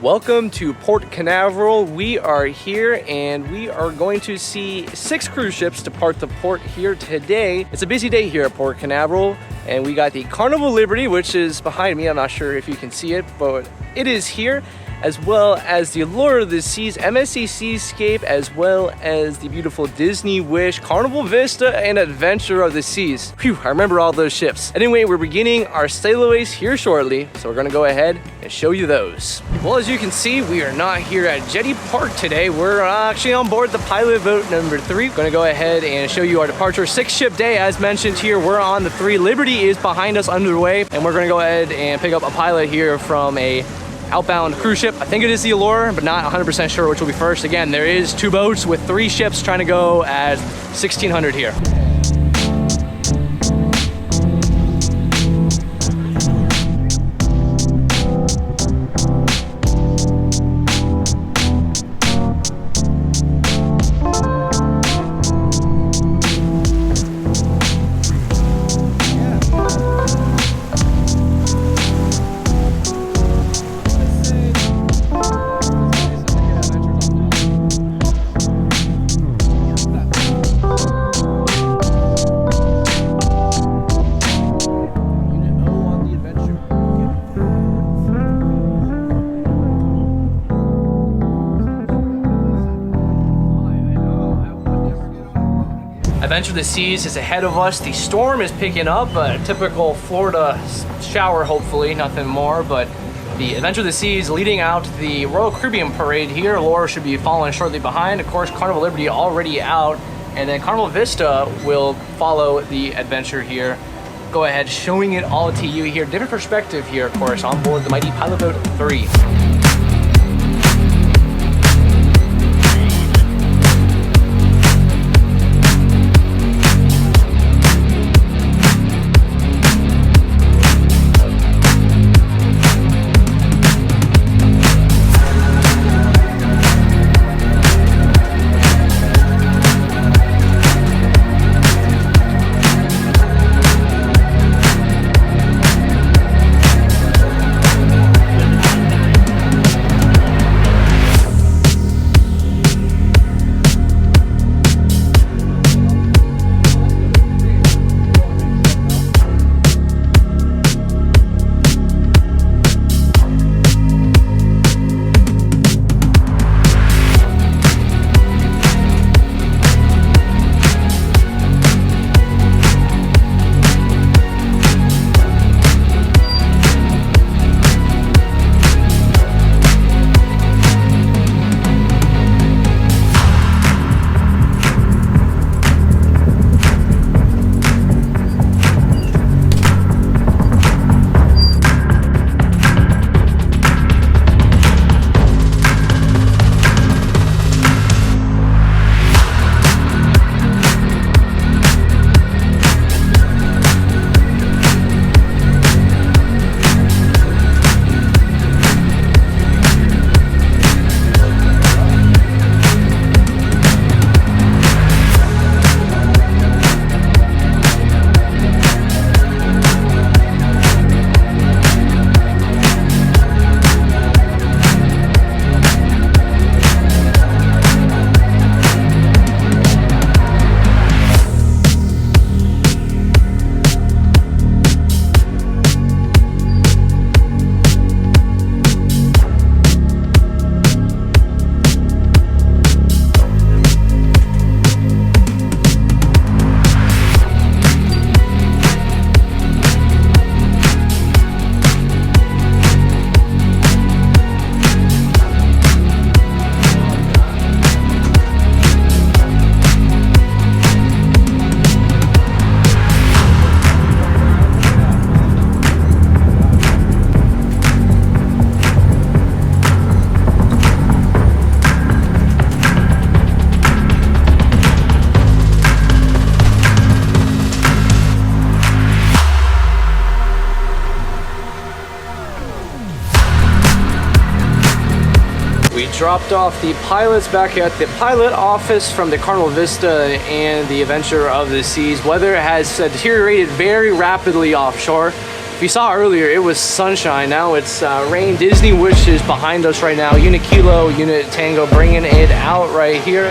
Welcome to Port Canaveral. We are here and we are going to see 6 cruise ships depart the port here today. It's a busy day here at Port Canaveral, and we got the Carnival Liberty, which is behind me. I'm not sure if you can see it, but it is here, as well as the Allure of the Seas MSC Seascape, as well as the beautiful Disney Wish, Carnival Vista, and Adventure of the Seas. Phew, I remember all those ships. Anyway, we're beginning our staylaways here shortly, so we're gonna go ahead and show you those. Well, as you can see, we are not here at Jetty Park today. We're actually on board the pilot boat number 3. Gonna go ahead and show you our departure. 6-ship day, as mentioned here. We're on the 3. Liberty is behind us underway, and we're gonna go ahead and pick up a pilot here from a outbound cruise ship. I think it is the Allure, but not 100% sure which will be first. Again, there is 2 boats with 3 ships trying to go at 1600 here. Adventure of the Seas is ahead of us. The storm is picking up, a typical Florida shower, hopefully, nothing more. But the Adventure of the Seas leading out the Royal Caribbean Parade here. Allure should be following shortly behind. Of course, Carnival Liberty already out. And then Carnival Vista will follow the adventure here. Go ahead, showing it all to you here. Different perspective here, of course, on board the mighty Pilot Boat 3. Dropped off the pilots back at the pilot office from the Carnival Vista and the Adventure of the Seas. Weather has deteriorated very rapidly offshore. If you saw earlier, it was sunshine. Now it's rain. Disney Wish is behind us right now. Unit Kilo, Unit Tango bringing it out right here.